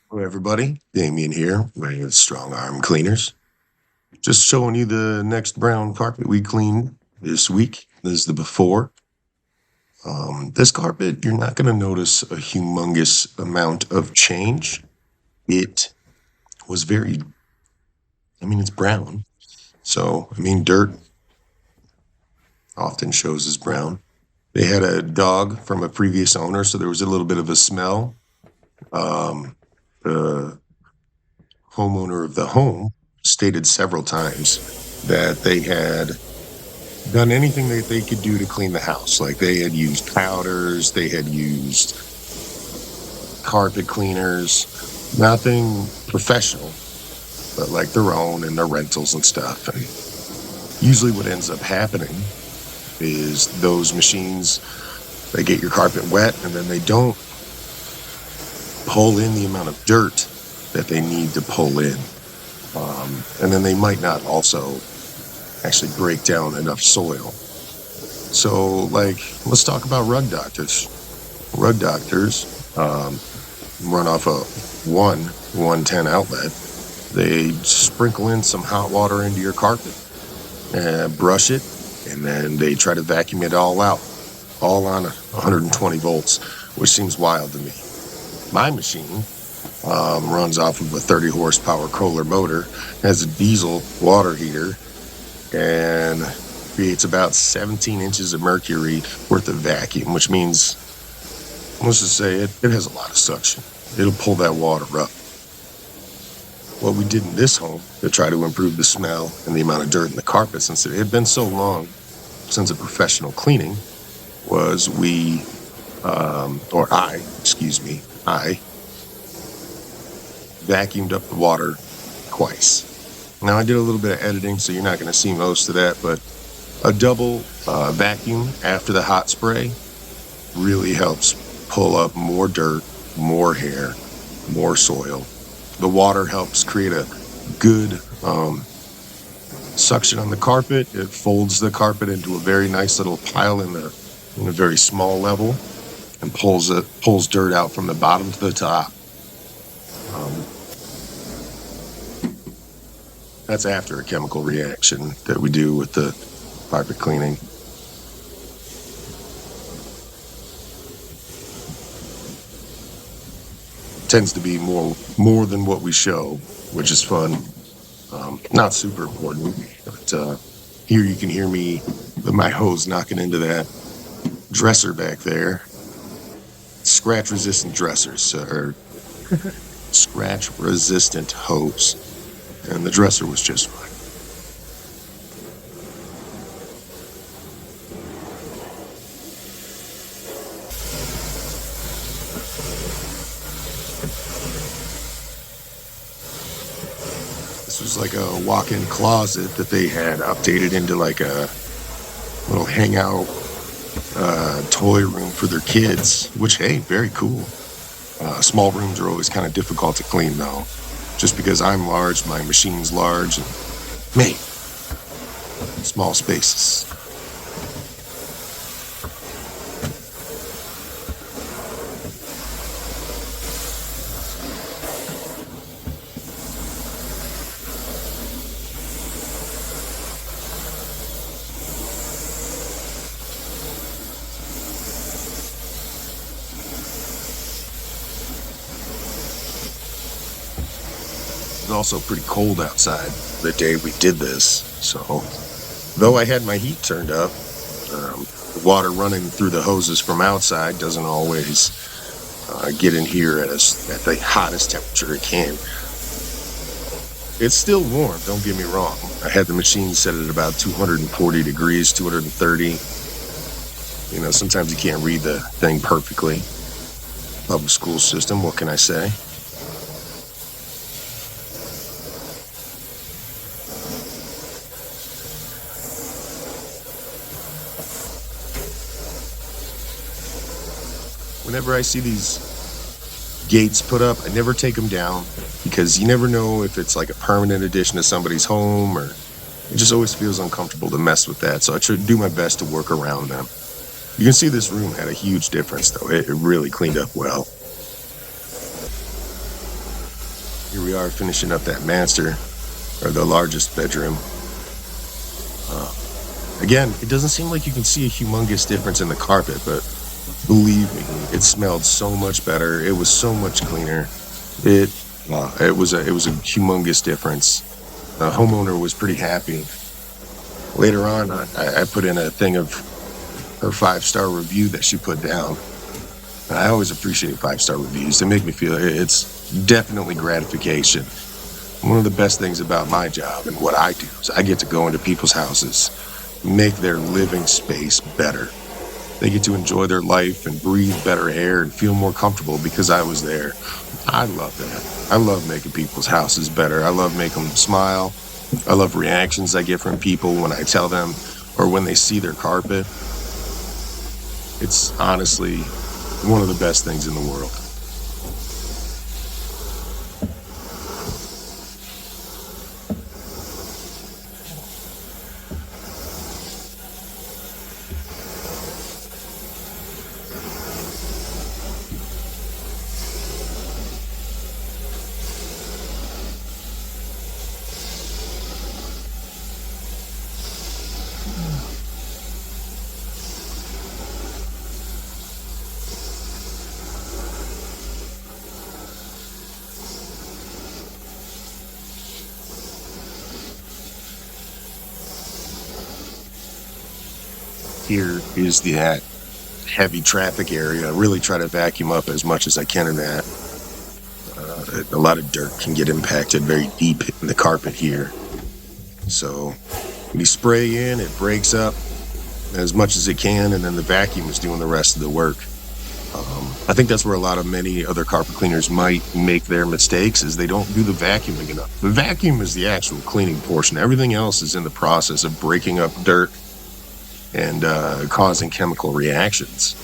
Hello, everybody. Damien here with Strong Arm Cleaners. Just showing you the next brown carpet we cleaned this week. This is the before. This carpet, you're not going to notice a humongous amount of change. It was it's brown. So, dirt often shows as brown. They had a dog from a previous owner, so there was a little bit of a smell. Um, the homeowner of the home stated several times that they had done anything that they could do to clean the house. Like they had used powders, they had used carpet cleaners, nothing professional, but like their own and their rentals and stuff. And usually what ends up happening is those machines, they get your carpet wet and then they don't pull in the amount of dirt that they need to pull in. And then they might not also actually break down enough soil. So, let's talk about rug doctors. Rug doctors run off a 110 outlet. They sprinkle in some hot water into your carpet and brush it, and then they try to vacuum it all out, all on 120 volts, which seems wild to me. My machine runs off of a 30 horsepower Kohler motor, has a diesel water heater, and creates about 17 inches of mercury worth of vacuum, which means, let's just say it has a lot of suction. It'll pull that water up. What we did in this home to try to improve the smell and the amount of dirt in the carpet, since it had been so long since a professional cleaning, was I vacuumed up the water twice. Now, I did a little bit of editing, so you're not going to see most of that, but a double vacuum after the hot spray really helps pull up more dirt, more hair, more soil. The water helps create a good suction on the carpet. It folds the carpet into a very nice little pile in a very small level and pulls dirt out from the bottom to the top. That's after a chemical reaction that we do with the carpet cleaning. Tends to be more than what we show, which is fun. Not super important, but here you can hear me with my hose knocking into that dresser back there. Scratch resistant dressers, or scratch resistant hose. And the dresser was just fine. This was like a walk-in closet that they had updated into like a little hangout toy room for their kids, which, hey, very cool. Small rooms are always kind of difficult to clean, though. Just because I'm large, my machine's large, and small spaces. It was also pretty cold outside the day we did this, so though I had my heat turned up, the water running through the hoses from outside doesn't always get in here at the hottest temperature it can. It's still warm, don't get me wrong. I had the machine set at about 240 degrees, 230. Sometimes you can't read the thing perfectly. Public school system, what can I say? Whenever I see these gates put up, I never take them down because you never know if it's like a permanent addition to somebody's home, or it just always feels uncomfortable to mess with that. So I try to do my best to work around them. You can see this room had a huge difference, though. It really cleaned up well. we are finishing up that master, or the largest bedroom. Again, it doesn't seem like you can see a humongous difference in the carpet, but believe me, it smelled so much better. It was so much cleaner. It was a humongous difference. The homeowner was pretty happy. Later on, I put in a thing of her 5-star review that she put down. I always appreciate 5-star reviews. They make me feel it's definitely gratification. One of the best things about my job and what I do is I get to go into people's houses, make their living space better. They get to enjoy their life and breathe better air and feel more comfortable because I was there. I love that. I love making people's houses better. I love making them smile. I love reactions I get from people when I tell them or when they see their carpet. It's honestly one of the best things in the world. Here is the heavy traffic area. I really try to vacuum up as much as I can in that. A lot of dirt can get impacted very deep in the carpet here. So when you spray in, it breaks up as much as it can, and then the vacuum is doing the rest of the work. I think that's where many other carpet cleaners might make their mistakes, is they don't do the vacuuming enough. The vacuum is the actual cleaning portion. Everything else is in the process of breaking up dirt and causing chemical reactions.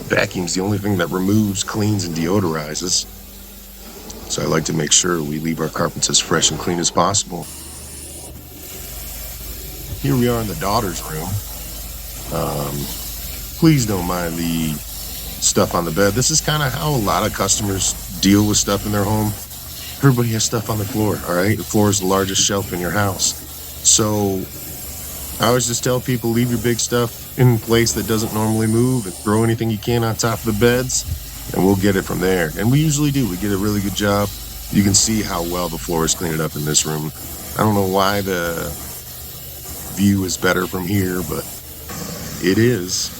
Vacuum's the only thing that removes, cleans, and deodorizes. So I like to make sure we leave our carpets as fresh and clean as possible. Here we are in the daughter's room. Please don't mind the stuff on the bed. This is kind of how a lot of customers deal with stuff in their home. Everybody has stuff on the floor, all right? The floor is the largest shelf in your house. So I always just tell people, leave your big stuff in place that doesn't normally move and throw anything you can on top of the beds, and we'll get it from there. And we usually do. We get a really good job. You can see how well the floor is cleaned up in this room. I don't know why the view is better from here, but it is.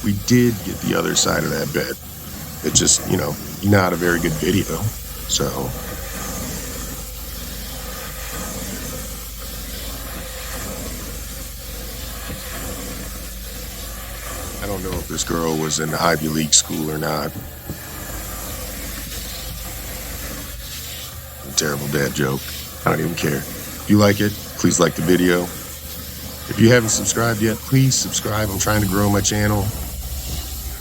We did get the other side of that bed. It's just, not a very good video. So I don't know if this girl was in Ivy League school or not. A terrible dad joke. I don't even care. If you like it, please like the video. If you haven't subscribed yet, please subscribe. I'm trying to grow my channel.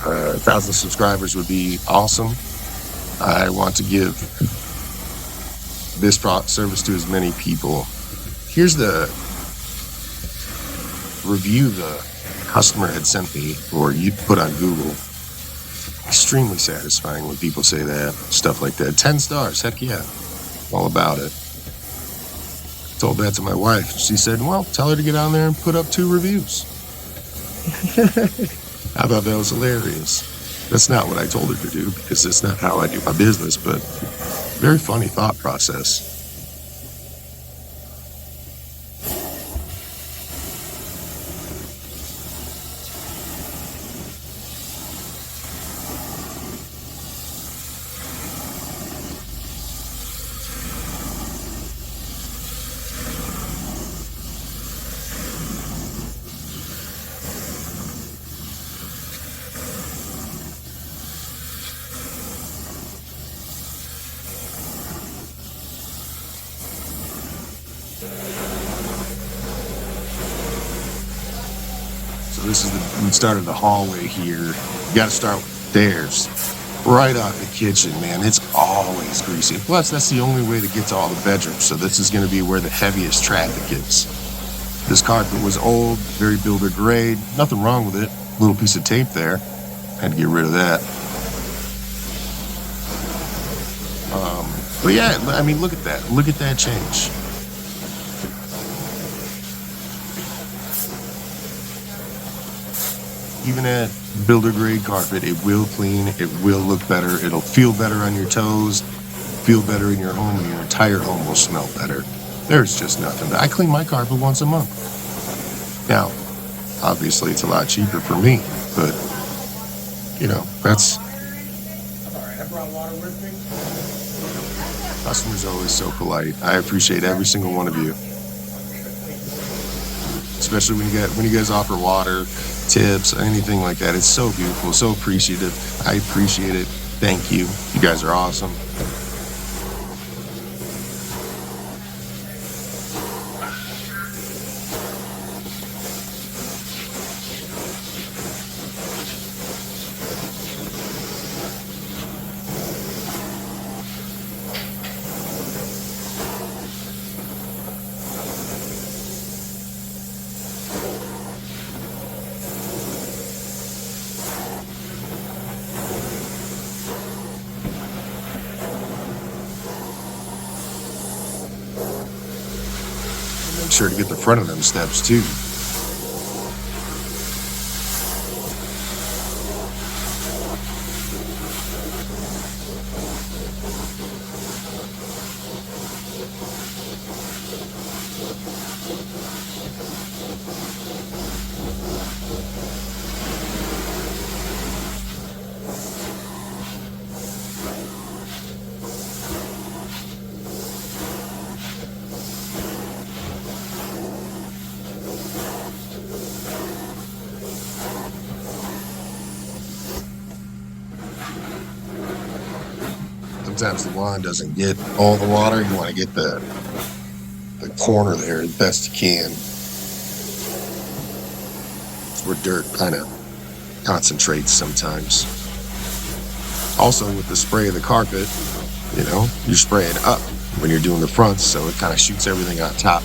1,000 subscribers would be awesome. I want to give this service to as many people. Here's the review the customer had sent me, or you put on Google. Extremely satisfying when people say that, stuff like that. 10 stars, heck yeah, all about it. Told that to my wife. She said, well, tell her to get on there and put up 2 reviews. I thought that was hilarious. That's not what I told her to do, because it's not how I do my business, but very funny thought process. So this is we started the hallway here. You got to start with stairs. Right off the kitchen, man. It's always greasy. Plus, that's the only way to get to all the bedrooms. So this is going to be where the heaviest traffic is. This carpet was old, very builder grade. Nothing wrong with it. Little piece of tape there. Had to get rid of that. But yeah, I mean, look at that. Look at that change. Even at builder grade carpet, it will clean, it will look better, it'll feel better on your toes, feel better in your home, and your entire home will smell better. There's just nothing. I clean my carpet once a month. Now, obviously it's a lot cheaper for me, but you know, that's customers are always so polite. I appreciate every single one of you. Especially when you guys offer water, tips, anything like that. It's so beautiful, so appreciative. I appreciate it. Thank you. You guys are awesome. Make sure to get the front of them steps too. Sometimes the lawn doesn't get all the water. You want to get the corner there as best you can. It's where dirt kind of concentrates sometimes. Also, with the spray of the carpet, you know, you spray it up when you're doing the fronts, so it kind of shoots everything on top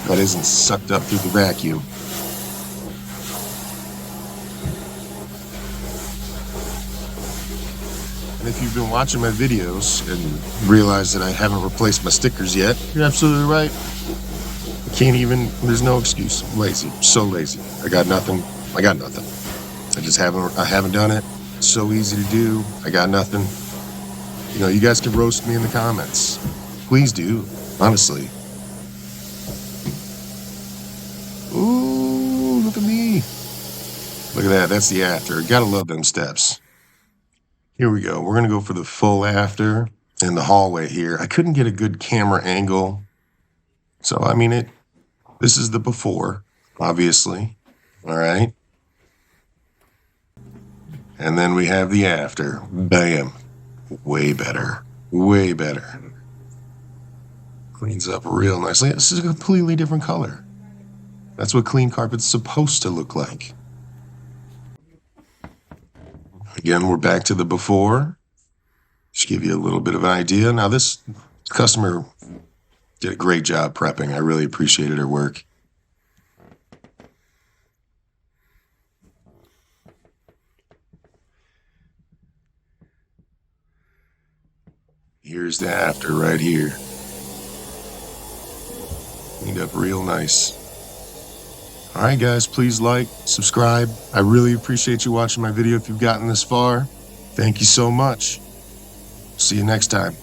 that isn't sucked up through the vacuum. And if you've been watching my videos and realize that I haven't replaced my stickers yet, you're absolutely right. I can't even, there's no excuse. I'm lazy, so lazy. I got nothing. I just haven't done it. It's so easy to do. I got nothing. You know, you guys can roast me in the comments. Please do, honestly. Ooh, look at me. Look at that, that's the after. Gotta love them steps. Here we go. We're going to go for the full after in the hallway here. I couldn't get a good camera angle. So, I mean, this is the before, obviously. All right. And then we have the after. Bam. Way better. Way better. Cleans up real nicely. This is a completely different color. That's what clean carpet's supposed to look like. Again, we're back to the before. Just give you a little bit of an idea. Now, this customer did a great job prepping. I really appreciated her work. Here's the after right here. Cleaned up real nice. All right, guys, please like, subscribe. I really appreciate you watching my video if you've gotten this far. Thank you so much. See you next time.